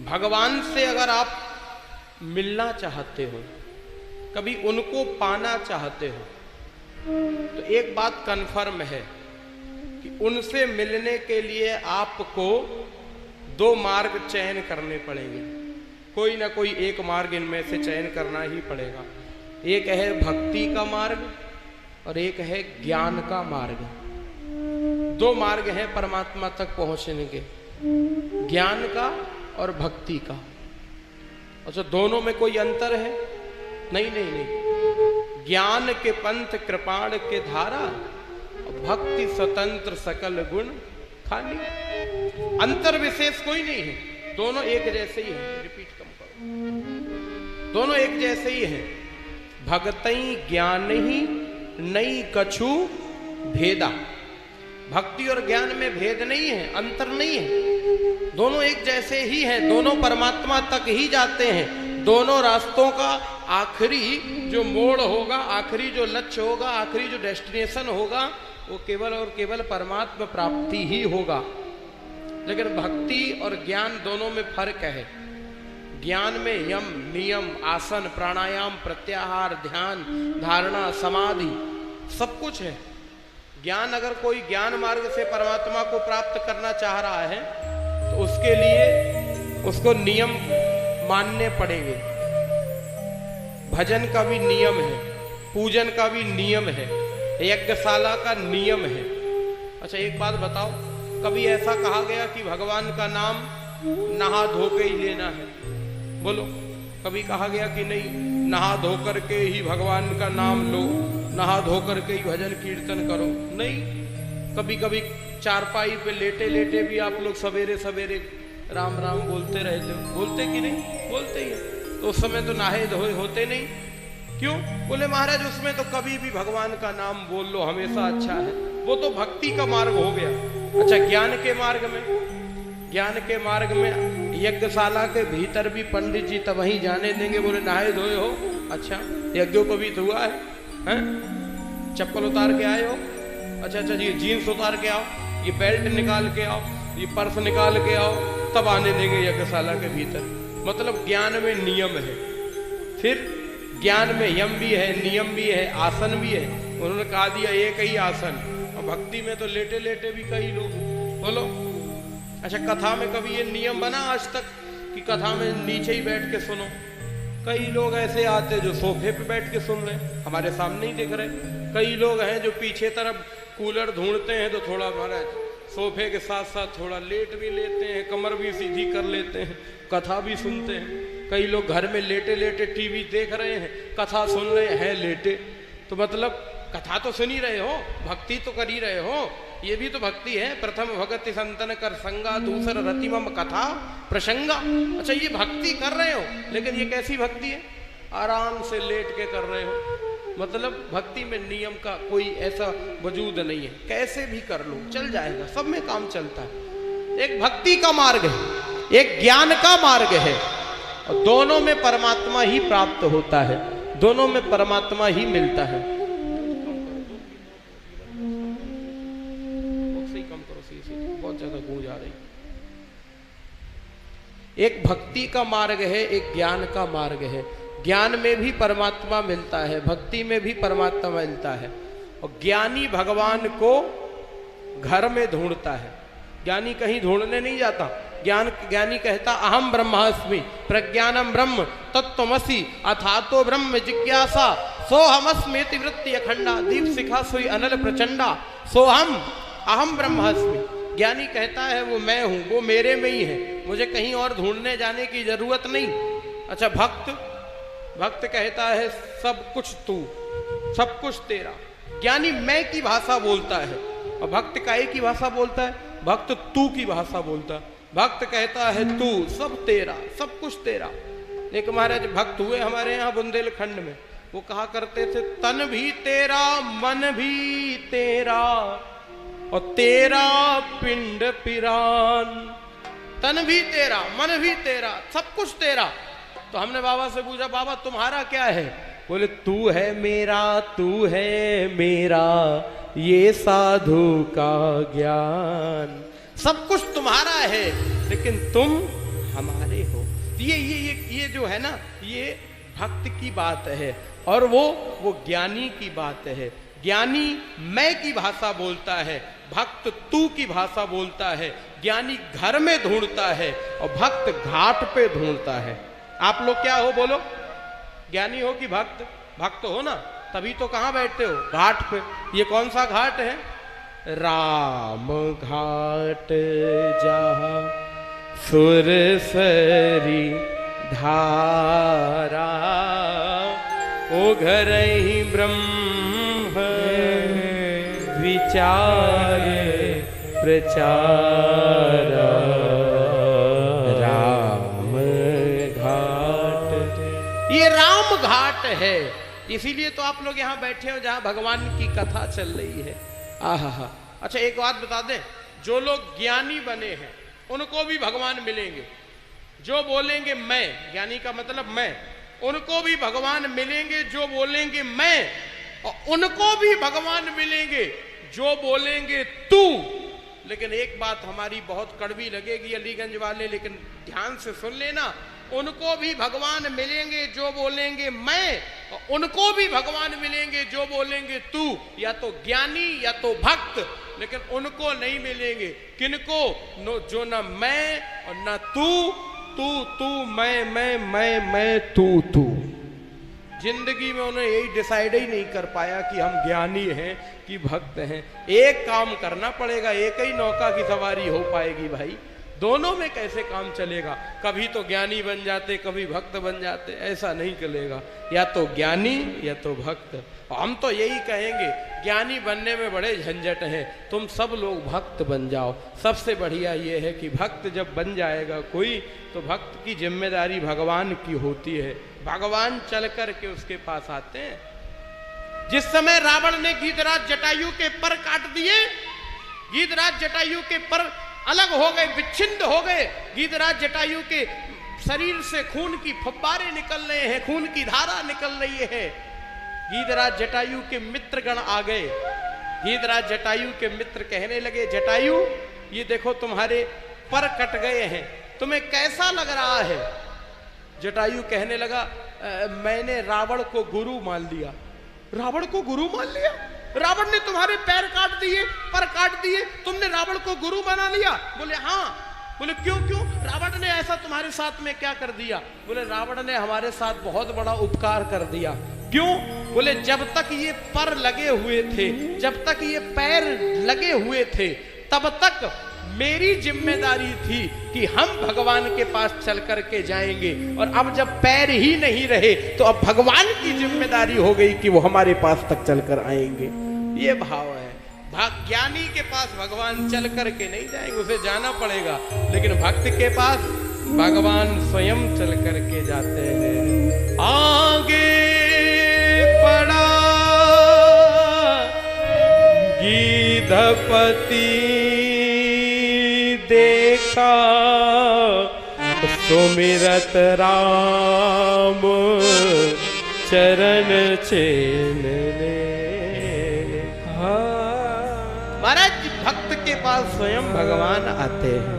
भगवान से अगर आप मिलना चाहते हो, कभी उनको पाना चाहते हो, तो एक बात कन्फर्म है कि उनसे मिलने के लिए आपको दो मार्ग चयन करने पड़ेंगे। कोई ना कोई एक मार्ग इनमें से चयन करना ही पड़ेगा। एक है भक्ति का मार्ग और एक है ज्ञान का मार्ग। दो मार्ग हैं परमात्मा तक पहुंचने के, ज्ञान का और भक्ति का। अच्छा, दोनों में कोई अंतर है? नहीं नहीं नहीं। ज्ञान के पंथ कृपाण के धारा, भक्ति स्वतंत्र सकल गुण खानी। अंतर विशेष कोई नहीं है, दोनों एक जैसे ही हैं। रिपीट कम करो, दोनों एक जैसे ही हैं। भगतई ज्ञान ही नई कछु भेदा। भक्ति और ज्ञान में भेद नहीं है, अंतर नहीं है, दोनों एक जैसे ही हैं, दोनों परमात्मा तक ही जाते हैं। दोनों रास्तों का आखिरी जो मोड़ होगा, आखिरी जो लक्ष्य होगा, आखिरी जो डेस्टिनेशन होगा, वो केवल और केवल परमात्मा प्राप्ति ही होगा। लेकिन भक्ति और ज्ञान दोनों में फर्क है। ज्ञान में यम नियम आसन प्राणायाम प्रत्याहार ध्यान धारणा समाधि सब कुछ है। ज्ञान, अगर कोई ज्ञान मार्ग से परमात्मा को प्राप्त करना चाह रहा है तो उसके लिए उसको नियम मानने पड़ेंगे। भजन का भी नियम है, पूजन का भी नियम है, यज्ञशाला का नियम है। अच्छा, एक बात बताओ, कभी ऐसा कहा गया कि भगवान का नाम नहा धो के ही लेना है? बोलो, कभी कहा गया कि नहीं नहा धो करके ही भगवान का नाम लो, नहा धो करके ही भजन कीर्तन करो? नहीं। कभी कभी चारपाई पे लेटे लेटे भी आप लोग सवेरे सवेरे राम राम बोलते रहते हो, बोलते कि नहीं? बोलते ही है। तो उस समय तो नहाए धोए होते नहीं, क्यों? बोले महाराज उसमें तो कभी भी भगवान का नाम बोल लो, हमेशा अच्छा है। वो तो भक्ति का मार्ग हो गया। अच्छा, ज्ञान के मार्ग में, ज्ञान के मार्ग में यज्ञशाला के भीतर भी पंडित जी तब वहीं जाने देंगे? बोले नहाए धोए हो? अच्छा, यज्ञों को भी हुआ है, हैं? चप्पल उतार के आए हो? अच्छा अच्छा, ये जीन्स उतार के आओ, ये बेल्ट निकाल के आओ, ये पर्स निकाल के आओ, तब आने देंगे यज्ञशाला के भीतर। मतलब ज्ञान में नियम है, फिर ज्ञान में यम भी है, नियम भी है, आसन भी है। उन्होंने कहा दिया एक ही आसन। और भक्ति में तो लेटे लेटे भी कई लोग। बोलो, अच्छा, कथा में कभी ये नियम बना आज तक कि कथा में नीचे ही बैठ के सुनो? कई लोग ऐसे आते जो सोफे पे बैठ के सुन रहे हैं, हमारे सामने ही देख रहे हैं। कई लोग हैं जो पीछे तरफ कूलर ढूंढते हैं तो थोड़ा महाराज सोफे के साथ साथ थोड़ा लेट भी लेते हैं, कमर भी सीधी कर लेते हैं, कथा भी सुनते हैं। कई लोग घर में लेटे लेटे टीवी देख रहे हैं, कथा सुन रहे हैं लेटे। तो मतलब कथा तो सुन ही रहे हो, भक्ति तो कर ही रहे हो। ये भी तो भक्ति है। प्रथम भगति संतन कर संगा, दूसरा रतिमम कथा प्रसंगा। अच्छा, ये भक्ति कर रहे हो, लेकिन ये कैसी भक्ति है? आराम से लेट के कर रहे हो। मतलब भक्ति में नियम का कोई ऐसा वजूद नहीं है, कैसे भी कर लो चल जाएगा, सब में काम चलता है। एक भक्ति का मार्ग है, एक ज्ञान का मार्ग है, और दोनों में परमात्मा ही प्राप्त होता है, दोनों में परमात्मा ही मिलता है। बहुत ज्यादा गूंज आ रही। एक भक्ति का मार्ग है, एक ज्ञान का मार्ग है। ज्ञान में भी परमात्मा मिलता है, भक्ति में भी परमात्मा मिलता है। और ज्ञानी भगवान को घर में ढूंढता है, ज्ञानी कहीं ढूंढने नहीं जाता। ज्ञानी कहता अहम ब्रह्मास्मि प्रज्ञानम ब्रह्म तत्त्वमसि अथातो ब्रह्म जिज्ञासा सोहमस्मेति वृत्ति अखंडा दीप शिखा सोई अनल प्रचंडा सोहम अहम ब्रह्मास्मि। ज्ञानी कहता है वो मैं हूं, वो मेरे में ही है, मुझे कहीं और ढूंढने जाने की जरूरत नहीं। अच्छा, भक्त कहता है सब कुछ तू, सब कुछ तेरा। ज्ञानी मैं की भाषा बोलता है और भक्त काय की भाषा बोलता है? भक्त तू की भाषा बोलता है। भक्त कहता है तू, सब तेरा, सब कुछ तेरा। एक महाराज भक्त हुए हमारे यहाँ बुंदेलखंड में, वो कहा करते थे तन भी तेरा मन भी तेरा और तेरा पिंड पिरान। तन भी तेरा मन भी तेरा, सब कुछ तेरा। तो हमने बाबा से पूछा बाबा तुम्हारा क्या है? बोले तू है मेरा, तू है मेरा, ये साधु का ज्ञान। सब कुछ तुम्हारा है लेकिन तुम हमारे हो। ये जो है ना, ये भक्त की बात है, और वो ज्ञानी की बात है। ज्ञानी मैं की भाषा बोलता है, भक्त तू की भाषा बोलता है। ज्ञानी घर में ढूंढता है और भक्त घाट पे ढूंढता है। आप लोग क्या हो बोलो, ज्ञानी हो कि भक्त? भक्त हो ना, तभी तो कहां बैठते हो? घाट पे। ये कौन सा घाट है? राम घाट जहाँ सुरसरी धारा, ओ घर ही ब्रह्म विचार प्रचार। राम घाट, ये राम घाट है। इसीलिए तो आप लोग यहाँ बैठे हो जहाँ भगवान की कथा चल रही है। आहा। अच्छा एक बात बता दें, जो लोग ज्ञानी बने हैं उनको भी भगवान मिलेंगे। जो बोलेंगे मैं, ज्ञानी का मतलब मैं, उनको भी भगवान मिलेंगे। जो बोलेंगे मैं, और उनको भी भगवान मिलेंगे जो बोलेंगे तू। लेकिन एक बात हमारी बहुत कड़वी लगेगी अलीगंज वाले, लेकिन ध्यान से सुन लेना, उनको भी भगवान मिलेंगे जो बोलेंगे मैं, और उनको भी भगवान मिलेंगे जो बोलेंगे तू। या तो ज्ञानी या तो भक्त, लेकिन उनको नहीं मिलेंगे। किनको? जो न मैं और न तू, तू तू, मैं तू। जिंदगी में उन्होंने यही डिसाइड ही नहीं कर पाया कि हम ज्ञानी हैं कि भक्त हैं। एक काम करना पड़ेगा, एक ही नौका की सवारी हो पाएगी भाई। दोनों में कैसे काम चलेगा? कभी तो ज्ञानी बन जाते, कभी भक्त बन जाते, ऐसा नहीं चलेगा। या तो ज्ञानी या तो भक्त। हम तो यही कहेंगे, ज्ञानी बनने में बड़े झंझट हैं, तुम सब लोग भक्त बन जाओ। सबसे बढ़िया ये है कि भक्त जब बन जाएगा कोई, तो भक्त की जिम्मेदारी भगवान की होती है। भगवान चल कर के उसके पास आते हैं। जिस समय रावण ने गीधराज जटायु के पर काट दिए, गीधराज जटायु के पर अलग हो गए, विच्छिन्न हो गए। गीधराज जटायु के शरीर से खून की फव्वारे निकल रहे हैं, खून की धारा निकल रही है। गीधराज जटायु के मित्रगण आ गए। गीधराज जटायु के मित्र कहने लगे, जटायु ये देखो तुम्हारे पर कट गए हैं, तुम्हें कैसा लग रहा है? जटायु कहने लगा, मैंने रावण को गुरु मान लिया। रावण को गुरु मान लिया? रावण ने तुम्हारे पैर काट दिए, पर काट दिए, तुमने रावण को गुरु बना लिया? बोले हाँ। बोले क्यों? रावण ने ऐसा तुम्हारे साथ में क्या कर दिया? बोले रावण ने हमारे साथ बहुत बड़ा उपकार कर दिया। क्यों? बोले जब तक ये पर लगे हुए थे, जब तक ये पैर लगे हुए थे, तब तक मेरी जिम्मेदारी थी कि हम भगवान के पास चल करके जाएंगे, और अब जब पैर ही नहीं रहे तो अब भगवान की जिम्मेदारी हो गई कि वो हमारे पास तक चलकर आएंगे। ये भाव है। ज्ञानी के पास भगवान चल करके नहीं जाएंगे, उसे जाना पड़ेगा, लेकिन भक्त के पास भगवान स्वयं चल करके जाते हैं। आगे पड़ा गीधपति देखा, सुमिरत राम चरण चेन ने। महाराज भक्त के पास स्वयं भगवान आते हैं।